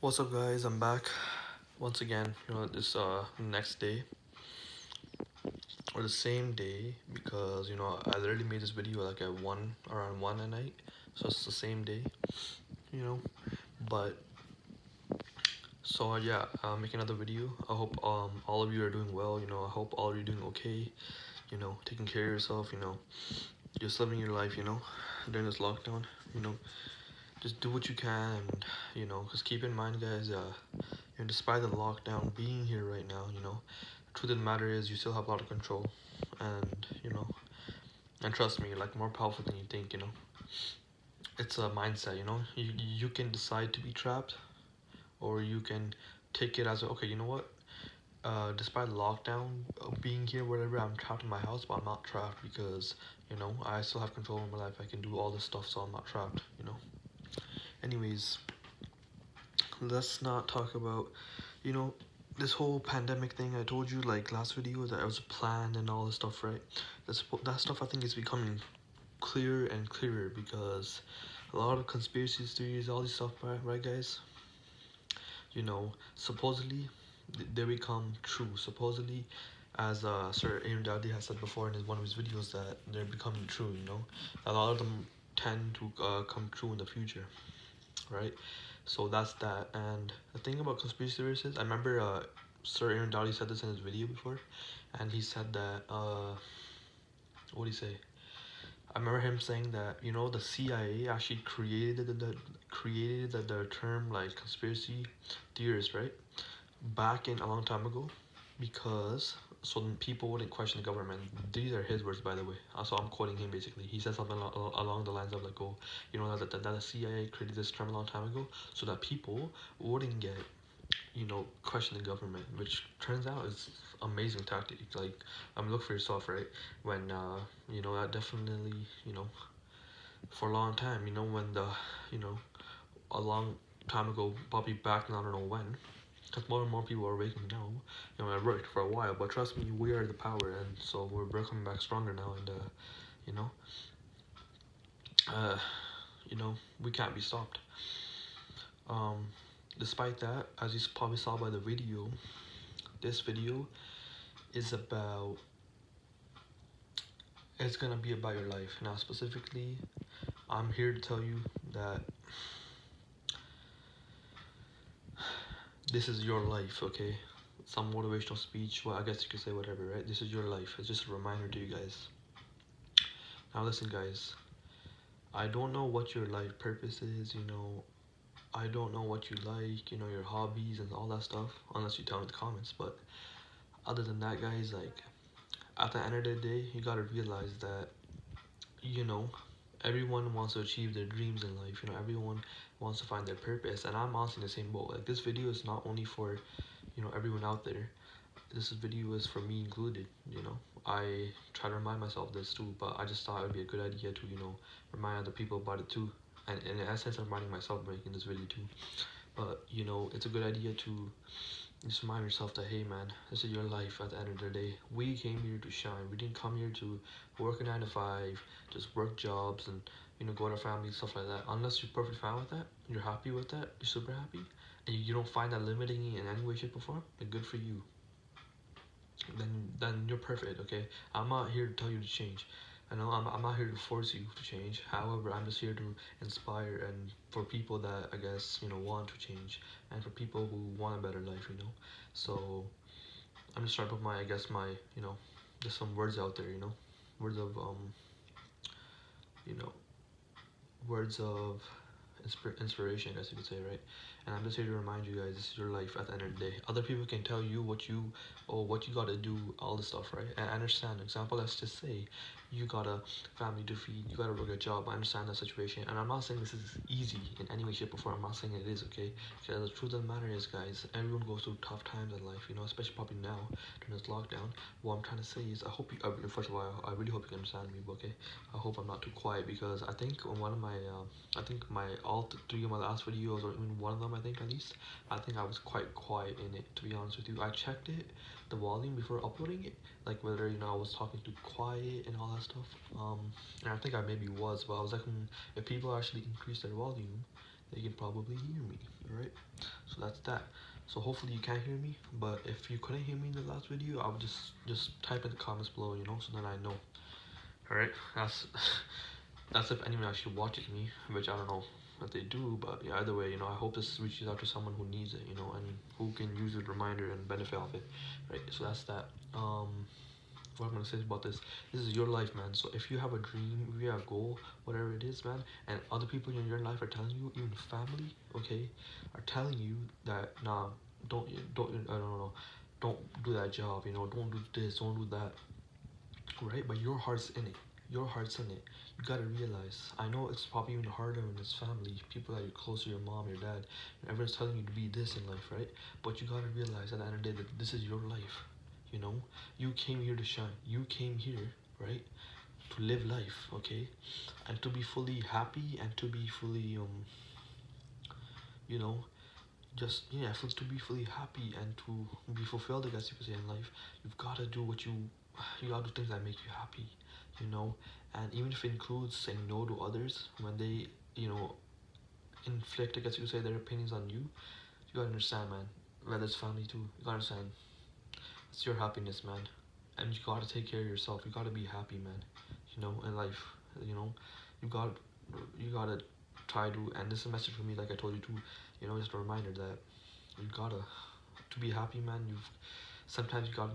What's up, guys? I'm back once again. This next day or the same day because I literally made this video like at one around 1 at night, so it's the same day. You know, but yeah, I'm making another video. I hope all of you are doing well. I hope all of you are doing okay. Taking care of yourself. Just living your life. During this lockdown. You know, just do what you can, and because keep in mind, guys. Despite the lockdown being here right now, the truth of the matter is you still have a lot of control, and and trust me, like more powerful than you think. It's a mindset. You can decide to be trapped, or you can take it as okay. You know what? Despite lockdown being here, whatever, I'm trapped in my house, but I'm not trapped because I still have control of my life. I can do all this stuff, so I'm not trapped. Anyways, let's not talk about you know this whole pandemic thing. I told you like last video that it was planned and all this stuff, right? That stuff I think is becoming clearer and clearer because a lot of conspiracy theories, all this stuff, right guys? Supposedly they become true. Supposedly, as Sir Aaron Dowdy has said before in one of his videos, that they're becoming true. A lot of them tend to come true in the future, right? So that's that. And the thing about conspiracy theories is, I remember Sir Aaron Dowdy said this in his video before, and he said that what did he say? I remember him saying that the CIA actually created the term like conspiracy theorist, right, back in a long time ago, because so people wouldn't question the government. These are his words, by the way. So I'm quoting him basically. He said something along the lines of like, oh, that the CIA created this term a long time ago so that people wouldn't get question the government, which turns out is amazing tactic. Like, look for yourself, right? When that definitely for a long time, when the you know a long time ago, probably back in I don't know when, because more and more people are waking now. It worked for a while, but trust me, we are the power, and so we're coming back stronger now, and you know, uh, we can't be stopped. Um, Despite that, as you probably saw by the video, this video is about. It's gonna be about your life now. Specifically, I'm here to tell you that this is your life, okay? Some motivational speech, well, I guess you could say whatever, right? This is your life. It's just a reminder to you guys. Now, listen, guys. I don't know what your life purpose is, I don't know what you like, your hobbies and all that stuff, unless you tell me in the comments. But other than that, guys, like, at the end of the day, you gotta realize that, you know, everyone wants to achieve their dreams in life, everyone wants to find their purpose. And I'm honestly in the same boat. Like, this video is not only for, everyone out there. This video is for me included. I try to remind myself this too, but I just thought it would be a good idea to remind other people about it too, and in essence I'm reminding myself making this video too. But it's a good idea to just remind yourself that, hey man, this is your life. At the end of the day, we came here to shine. We didn't come here to work a 9 to 5, just work jobs and go to family, stuff like that. Unless you're perfectly fine with that, you're happy with that, you're super happy, and you don't find that limiting in any way, shape, or form, then good for you. Then you're perfect, okay? I'm not here to tell you to change. I'm not here to force you to change. However, I'm just here to inspire, and for people that I guess want to change, and for people who want a better life. So I'm just trying to put my, I guess, my just some words out there. Words of you know words of inspiration, I guess you could say, right? And I'm just here to remind you guys, this is your life at the end of the day. Other people can tell you what you gotta do, all this stuff, right? And I understand. Example, let's just say you got a family to feed, you gotta work a job. I understand that situation, and I'm not saying this is easy in any way, shape, or form. I'm not saying it is, okay? Because the truth of the matter is, guys, everyone goes through tough times in life, especially probably now during this lockdown. What I'm trying to say is, I hope you. First of all, I really hope you can understand me, okay? I hope I'm not too quiet, because I think on one of my I think my all three of my last videos, or even one of them, I think at least, I think I was quite quiet in it, to be honest with you. I checked it, the volume, before uploading it, like whether I was talking too quiet and all that stuff. And I think I maybe was, but I was like, if people actually increase their volume, they can probably hear me, right? So that's that. So hopefully you can hear me, but if you couldn't hear me in the last video, I would just type in the comments below, so then I know. All right, that's if anyone actually watches me, which I don't know if they do, but yeah, either way, I hope this reaches out to someone who needs it, and who can use the reminder and benefit of it, right? So that's that. What I'm gonna say about this is your life, man. So if you have a dream, if you have a goal, whatever it is, man, and other people in your life are telling you, even family, okay, are telling you that nah, don't I don't know, don't do that job, don't do this, don't do that, right? But your heart's in it. Your heart's in it. You gotta realize. I know it's probably even harder when it's family, people that you're close to, your mom, your dad. Everyone's telling you to be this in life, right? But you gotta realize at the end of the day that this is your life. You came here to shine. You came here, right, to live life, okay, and to be fully happy and to be fully you know, just yeah, to be fully happy and to be fulfilled, I guess you could say, in life. You've got to do you gotta do things that make you happy, you know and even if it includes saying no to others when they you know inflict, I guess you could say, their opinions on you. You gotta understand, man, whether it's family too. You gotta understand, it's your happiness, man, and you gotta take care of yourself. You gotta be happy, man, in life. you know you got you gotta try to, and this is a message for me, like I told you too, just a reminder that you gotta, to be happy, man, you've sometimes you gotta,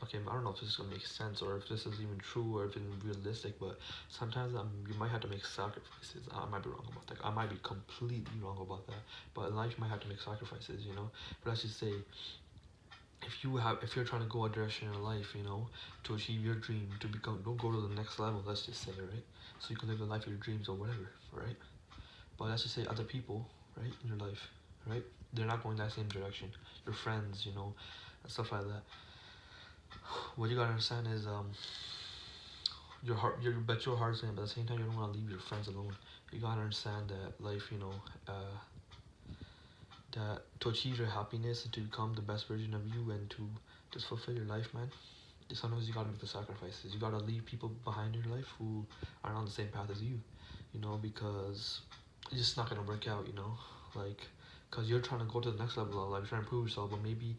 okay, I don't know if this is gonna make sense or if this is even true or if it's realistic, but sometimes you might have to make sacrifices. I might be wrong about that. I might be completely wrong about that. But in life, you might have to make sacrifices. But let's just say, if you're trying to go a direction in life, to achieve your dream, to become, don't go to the next level. Let's just say, right? So you can live the life of your dreams or whatever, right? But let's just say other people, right, in your life, right? They're not going that same direction. Your friends, and stuff like that. What you gotta understand is your heart's in it, but at the same time you don't want to leave your friends alone. You gotta understand that life, that to achieve your happiness and to become the best version of you and to just fulfill your life, man. Sometimes you gotta make the sacrifices. You gotta leave people behind in your life who aren't on the same path as you, because it's just not gonna work out, like, because you're trying to go to the next level of life, you're trying to prove yourself, but maybe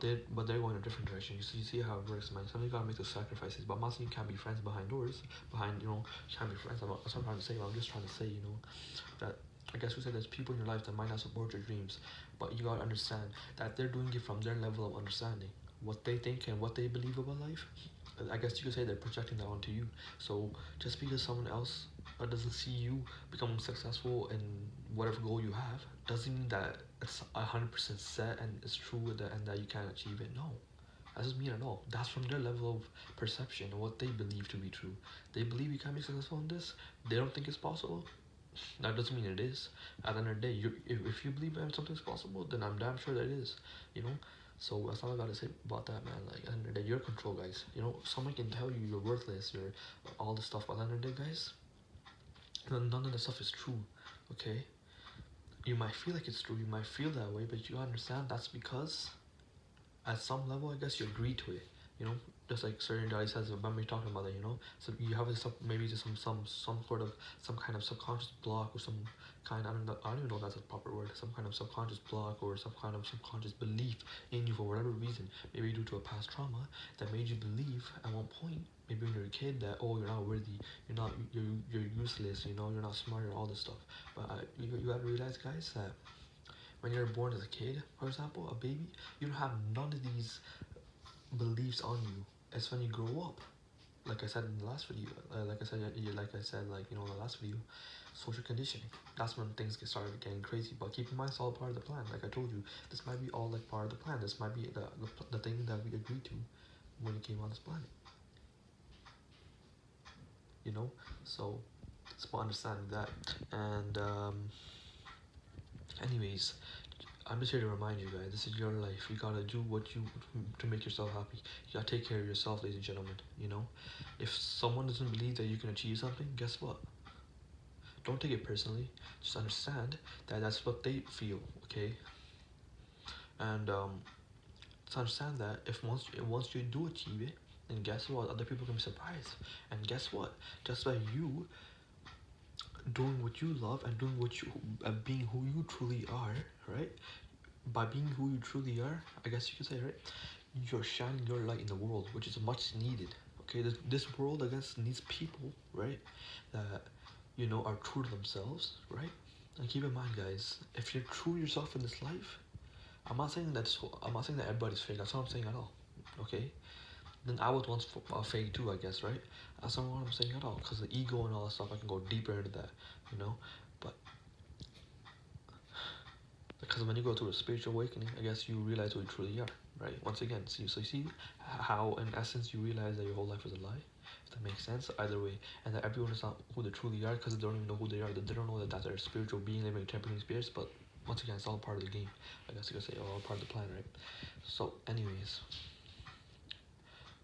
they're going a different direction. You see how it works, man. Sometimes you gotta make the sacrifices. But I'm not saying you can't be friends behind doors. You can't be friends. That's what I'm trying to say. I'm just trying to say, that I guess we said there's people in your life that might not support your dreams, but you gotta understand that they're doing it from their level of understanding, what they think and what they believe about life. I guess you could say they're projecting that onto you. So just because someone else doesn't see you become successful in whatever goal you have doesn't mean that it's 100% set and it's true and that you can't achieve it. No, that doesn't mean at all. That's from their level of perception and what they believe to be true. They believe you can be successful in this. They don't think it's possible. That doesn't mean it is. At the end of the day, if you believe that something's possible, then I'm damn sure that it is. You know. So that's all I gotta say about that, man. Like, at the end of the day, you're control, guys. Someone can tell you you're worthless, you're all this stuff, but at the end of the day, guys, none of the stuff is true. Okay. You might feel like it's true. You might feel that way, but you understand that's because at some level, I guess you agree to it. You know, just like certain guy says about me talking about it. So you have maybe just some sort of some kind of subconscious block or some kind. I don't even know if that's a proper word. Some kind of subconscious block or some kind of subconscious belief in you for whatever reason. Maybe due to a past trauma that made you believe at one point, maybe when you're a kid, that you're not worthy, you're useless, you're not smart or all this stuff. But you gotta realize, guys, that when you're born as a kid, for example, a baby, you don't have none of these beliefs on you. It's when you grow up. Like I said in the last video, in the last video, social conditioning. That's when things get started getting crazy. But keep in mind, it's all part of the plan. Like I told you, this might be all like part of the plan. This might be the thing that we agreed to when we came on this planet. So it's about understanding that. And anyways, I'm just here to remind you guys, this is your life. You gotta do what you to make yourself happy. You gotta take care of yourself, ladies and gentlemen. If someone doesn't believe that you can achieve something, guess what? Don't take it personally. Just understand that that's what they feel, okay? And just understand that if once you do achieve it, then guess what? Other people can be surprised. And guess what? Just by you doing what you love and doing what you being who you truly are, right? By being who you truly are, I guess you could say, right? You're shining your light in the world, which is much needed. Okay, this world, I guess, needs people, right? That are true to themselves, right? And keep in mind, guys, if you're true to yourself in this life, I'm not saying that everybody's fake. That's not what I'm saying at all. Okay, then I was once fake too, I guess, right? That's not what I'm saying at all. Because the ego and all that stuff, I can go deeper into that, you know. But because when you go through a spiritual awakening, I guess you realize who you truly are, right? Once again, so you see how, in essence, you realize that your whole life is a lie. If that makes sense, either way, and that everyone is not who they truly are because they don't even know who they are. They don't know that they're a spiritual being living temporary spirits. But once again, it's all part of the game. I guess you could say all part of the plan, right? So, anyways,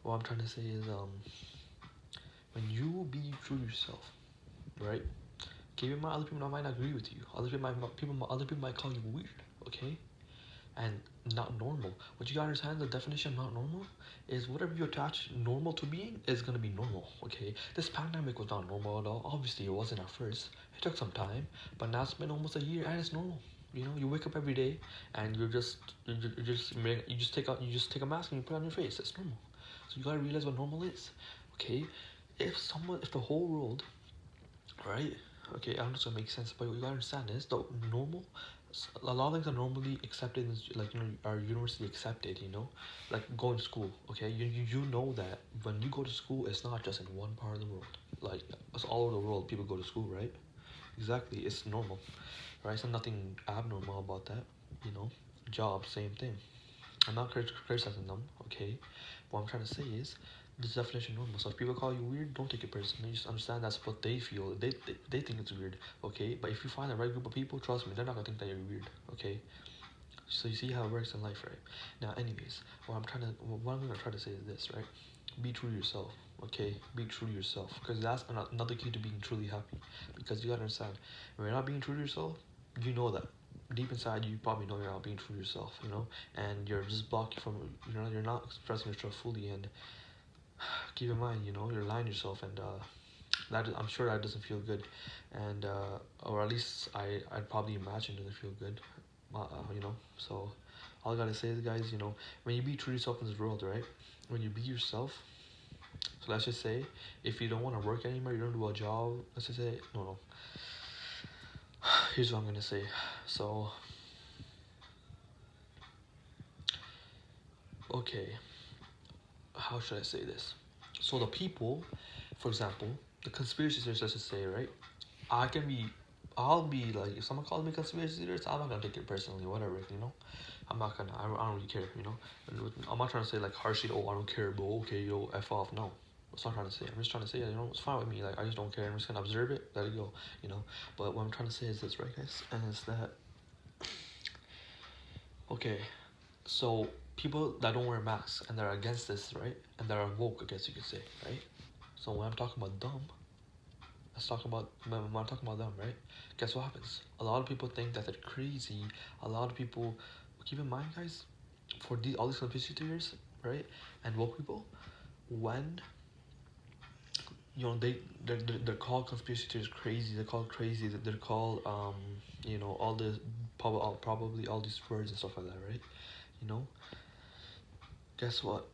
what I'm trying to say is, when you be true to yourself, right? Keep in mind, other people might not agree with you. Other people might call you weird, okay? And not normal. What you gotta understand, the definition of not normal is whatever you attach normal to being is gonna be normal, okay? This pandemic was not normal at all. Obviously, it wasn't at first. It took some time, but now it's been almost a year and it's normal. You wake up every day and you just take a mask and you put it on your face. It's normal. So you gotta realize what normal is, okay? If the whole world, right? Okay, I don't know if it makes sense, but what you gotta understand is the normal. A lot of things are normally accepted, like are universally accepted. Like going to school. Okay, you know that when you go to school, it's not just in one part of the world. Like it's all over the world. People go to school, right? Exactly, it's normal, right? So nothing abnormal about that. You know, job, same thing. I'm not criticizing them, okay? What I'm trying to say is, this definition of normal. So if people call you weird, don't take it personally. Just understand that's what they feel. They think it's weird, okay? But if you find the right group of people, trust me, they're not gonna think that you're weird, okay? So you see how it works in life, right? Now, anyways, what I'm gonna try to say is this, right? Be true to yourself, okay? Be true to yourself, because that's another key to being truly happy. Because you gotta understand, when you're not being true to yourself, you know that deep inside you probably know you're not being true to yourself, and you're just blocking from you're not expressing yourself fully. And keep in mind, you're lying to yourself, and I'm sure that doesn't feel good, and or at least I'd probably imagine it doesn't feel good, so all I gotta say is, guys, when you be true to yourself in this world, right? When you be yourself, so let's just say if you don't want to work anymore, you don't do a job, let's just say, no, here's what I'm gonna say. So okay, how should I say this? So the people, for example, the conspiracy theorists, let's just say, right? I can be, I'll be like, if someone calls me conspiracy theorist, I'm not gonna take it personally, whatever. I'm not gonna, I don't really care. I'm not trying to say like harshly, oh, I don't care, but okay, F off. No, that's not trying to say. I'm just trying to say, it's fine with me. Like, I just don't care. I'm just gonna observe it, let it go. But what I'm trying to say is this, right, guys? And it's that, okay, so people that don't wear masks and they're against this, right? And they're woke, I guess you could say, right? So when I'm talking about dumb, let's talk about when I'm talking about them, right? Guess what happens? A lot of people think that they're crazy. A lot of people, keep in mind, guys, for all these conspiracy theories, right? And woke people, when they're called conspiracy theories crazy. They're called crazy. They're called all the probably all these words and stuff like that, right? You know, guess what?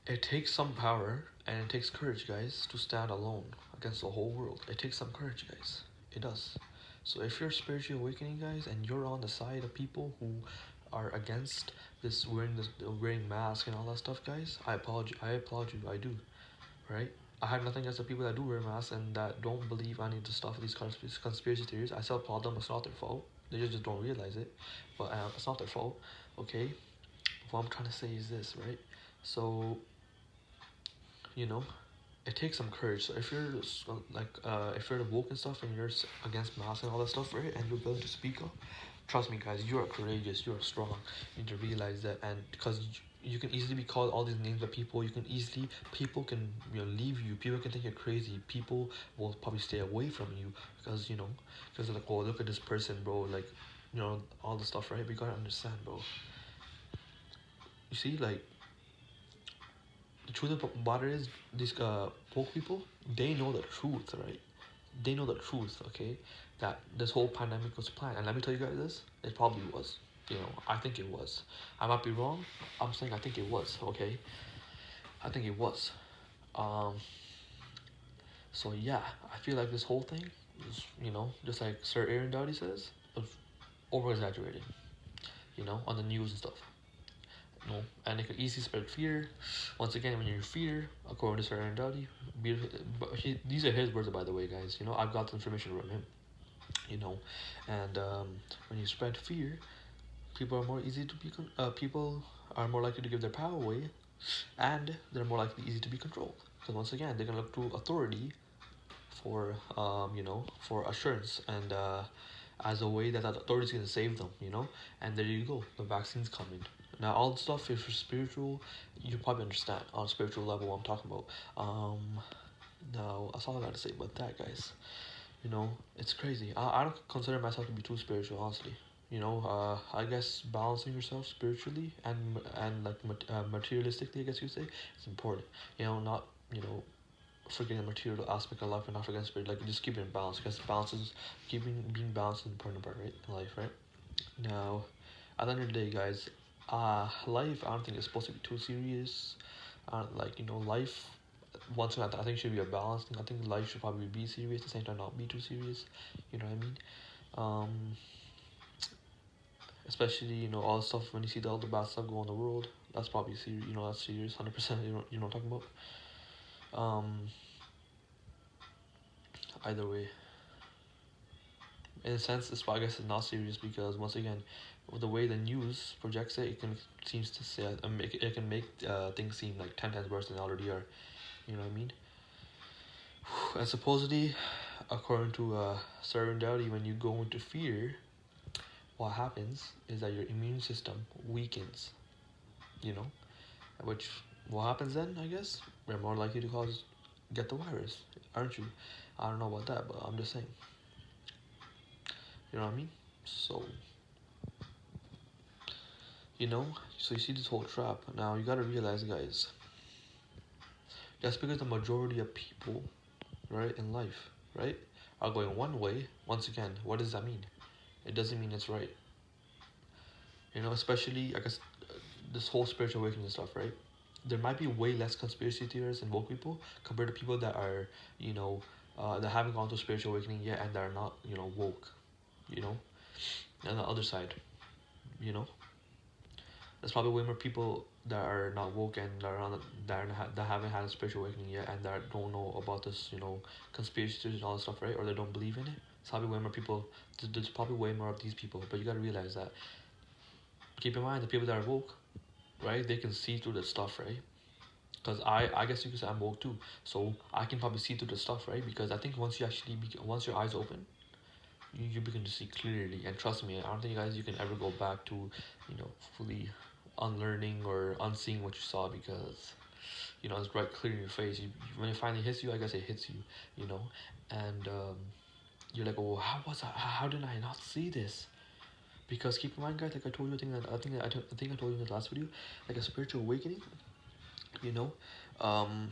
It takes some power and it takes courage, guys, to stand alone against the whole world. It takes some courage, guys. It does. So if you're spiritually awakening, guys, and you're on the side of people who are against wearing masks and all that stuff, guys, I applaud you. I applaud you. I do. Right? I have nothing against the people that do wear masks and that don't believe any of the stuff, these conspiracy theories. I still applaud them. It's not their fault. They just don't realize it. But it's not their fault. Okay? What I'm trying to say is this, right? So you know it takes some courage. So if you're if you're woke and stuff and you're against masks and all that stuff, right, and you're willing to speak up, trust me, guys, you are courageous, you are strong. You need to realize that. And because you can easily be called all these names of people, people can leave you, people can think you're crazy, people will probably stay away from you because because they're like, oh, look at this person, bro, like all the stuff, right? But you gotta understand, bro. You see, like, the truth of the matter is, these woke people, they know the truth, right? they know the truth, okay? That this whole pandemic was planned. And let me tell you guys this, it probably was. I think it was. I might be wrong. I'm saying I think it was, okay? I think it was. Um, so yeah, I feel like this whole thing is, just like Sir Aaron Doughty says, was over exaggerated, on the news and stuff. And it could easily spread fear. Once again, when you're in fear, according to Sir Aaron Doughty, these are his words, by the way, guys. I've got the information from him. You know, and when you spread fear, people are more likely to give their power away, and they're more likely easy to be controlled. Because once again, they're gonna look to authority for assurance and as a way that the authority is gonna save them. And there you go, the vaccine's coming. Now, all the stuff if you're spiritual, you probably understand on a spiritual level what I'm talking about. Now that's all I gotta say about that, guys. It's crazy. I don't consider myself to be too spiritual, honestly. I guess balancing yourself spiritually and like materialistically, I guess you say, it's important. Not forgetting the material aspect of life and not forgetting spirit. Like just keeping it balanced, because being balanced is an important part, right, in life, right? Now, at the end of the day, guys, life I don't think is supposed to be too serious. Like life. Once again, I think should be a balance thing. I think life should probably be serious at the same time, not be too serious. You know what I mean? Um, Especially all the stuff when you see all the bad stuff go on in the world. That's probably serious. That's serious, 100%. What I'm talking about. Either way, in a sense, this I guess is not serious because once again, with the way the news projects it, it can seems to say it can make things seem like 10 times worse than they already are. You know what I mean? And supposedly, according to Sir Dowdy, when you go into fear, what happens is that your immune system weakens. You know, which what happens then? I guess we're more likely to get the virus, aren't you? I don't know about that, but I'm just saying. You know what I mean? So you know, so you see this whole trap. Now you gotta realize, guys, just because the majority of people, right, in life, right, are going one way. Once again, what does that mean? It doesn't mean it's right. Especially I guess this whole spiritual awakening stuff, right? There might be way less conspiracy theorists and woke people compared to people that are, you know, that haven't gone through spiritual awakening yet and that are not, woke. You know, and the other side, you know, there's probably way more people that are not woke and that haven't had a spiritual awakening yet and that don't know about this, conspiracy theories and all this stuff, right? Or they don't believe in it. It's probably way more people. There's probably way more of these people, but you gotta realize that. Keep in mind the people that are woke, right? They can see through the stuff, right? Because I guess you could say I'm woke too, so I can probably see through the stuff, right? Because I think once your eyes open, you begin to see clearly. And trust me, I don't think you can ever go back to, fully unlearning or unseeing what you saw because, it's right clear in your face. When it finally hits you, I guess it hits you, and you're like, oh, how did I not see this? Because keep in mind, guys, like I told you, I think I told you in the last video, like a spiritual awakening, you know, um,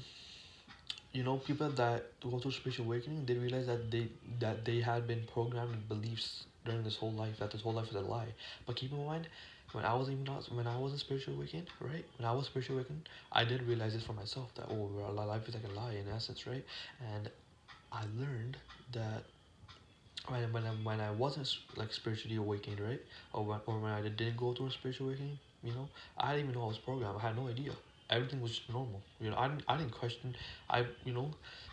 people that go through spiritual awakening, they realize that they had been programmed with beliefs during this whole life, that this whole life is a lie. But keep in mind, when I was a spiritual awakened, right? When I was spiritual awakened, I did realize this for myself that life is like a lie in essence, right? And I learned that when I wasn't like spiritually awakened, right? Or when I didn't go through a spiritual awakening, I didn't even know I was programmed. I had no idea. Everything was just normal. I didn't question. I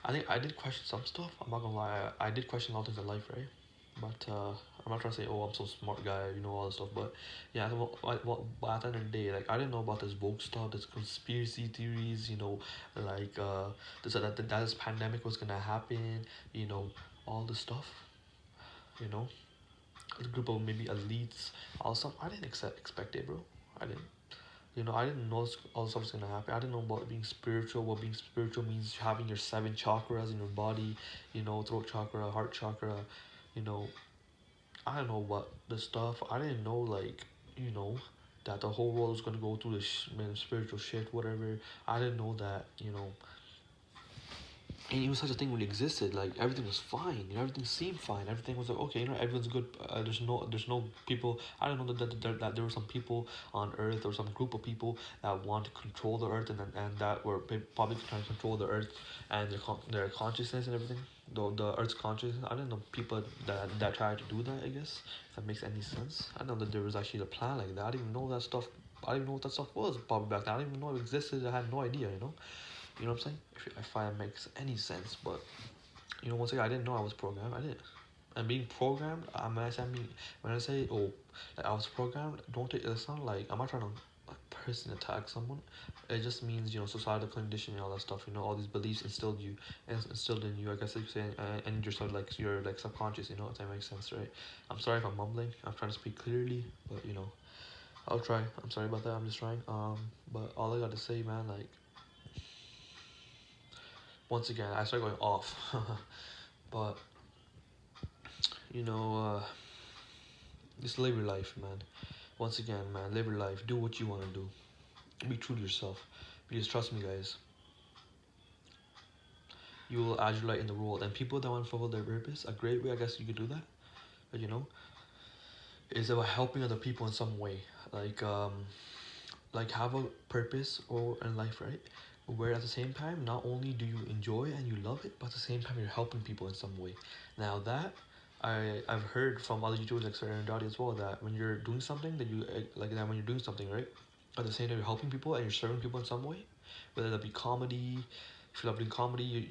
think I did question some stuff. I'm not gonna lie. I did question a lot of things in life, right? But I'm not trying to say, oh, I'm so smart guy, all this stuff. But yeah, but at the end of the day, like I didn't know about this woke stuff, this conspiracy theories, like that this pandemic was gonna happen, all this stuff, you know, a group of maybe elites, all stuff. I didn't expect it, bro. I didn't. I didn't know all stuff was gonna happen. I didn't know about being spiritual. What being spiritual means having your 7 chakras in your body. Throat chakra, heart chakra. You know, I don't know what the stuff. I didn't know like that the whole world is gonna go through this spiritual shit, whatever. I didn't know that. and even such a thing really existed. Like everything was fine, you know, everything seemed fine. Everything was like okay, you know, everyone's good. There's no people. I don't know that there were some people on Earth or some group of people that want to control the Earth and that were probably trying to control the Earth and their consciousness and everything. The Earth's consciousness. I don't know people that try to do that. I guess if that makes any sense. I don't know that there was actually a plan like that. I didn't even know that stuff. I didn't even know what that stuff was probably back then. I didn't even know it existed. I had no idea. You know what I'm saying? If I makes any sense, but once again, I didn't know I was programmed. I didn't. And being programmed, when I say oh, like I was programmed, don't take it's not like I'm not trying to like personally attack someone. It just means societal conditioning, all that stuff. All these beliefs instilled in you. I guess you say, and your sort of like your like subconscious. If that makes sense, right? I'm sorry if I'm mumbling. I'm trying to speak clearly, but I'll try. I'm sorry about that. I'm just trying. But all I got to say, man, like once again, I start going off. But you know, just live your life, man. Once again, man, live your life. Do what you want to do. Be true to yourself. Because trust me, guys, you will add your light in the world. And people that want to fulfill their purpose, a great way, I guess you could do that. But is about helping other people in some way. Like have a purpose or in life, right? Where at the same time, not only do you enjoy and you love it, but at the same time you're helping people in some way. Now that I've heard from other YouTubers like Sir Aaron Dottie as well that when you're doing something that you like that when you're doing something right, at the same time you're helping people and you're serving people in some way, whether that be comedy. If you love doing comedy,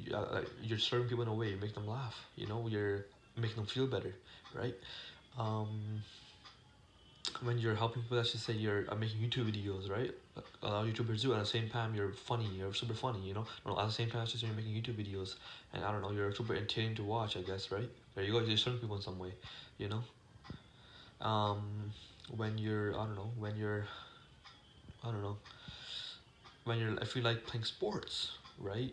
you're serving people in a way, you make them laugh. You're making them feel better, right? Um, when you're helping people, let's just say you're making YouTube videos, right? A lot of YouTubers do. At the same time, you're funny. You're super funny. No, at the same time, it's just you're making YouTube videos, and I don't know, you're super entertaining to watch. I guess, right? There you go. You're serving people in some way. You know. When you're, I don't know, when you're, I don't know, when you're, if you like playing sports, right?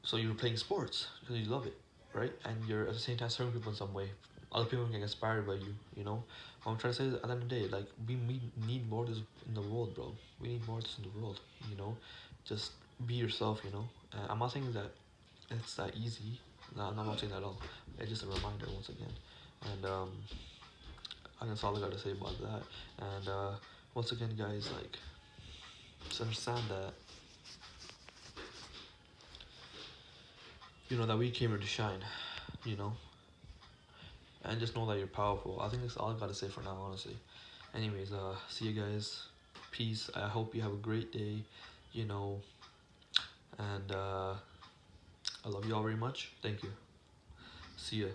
So you're playing sports because you love it, right? And you're at the same time serving people in some way. Other people can get inspired by you. What I'm trying to say is at the end of the day, like we need more of this in the world, bro. We need more of this in the world. Just be yourself. I'm not saying that it's that easy. No, I'm not saying that at all. It's just a reminder once again. And I think that's all I got to say about that. And once again, guys, like just understand that that we came here to shine. You know, and just know that you're powerful. I think that's all I gotta say for now, honestly. Anyways, see you guys. Peace. I hope you have a great day. You know, and I love you all very much. Thank you. See ya.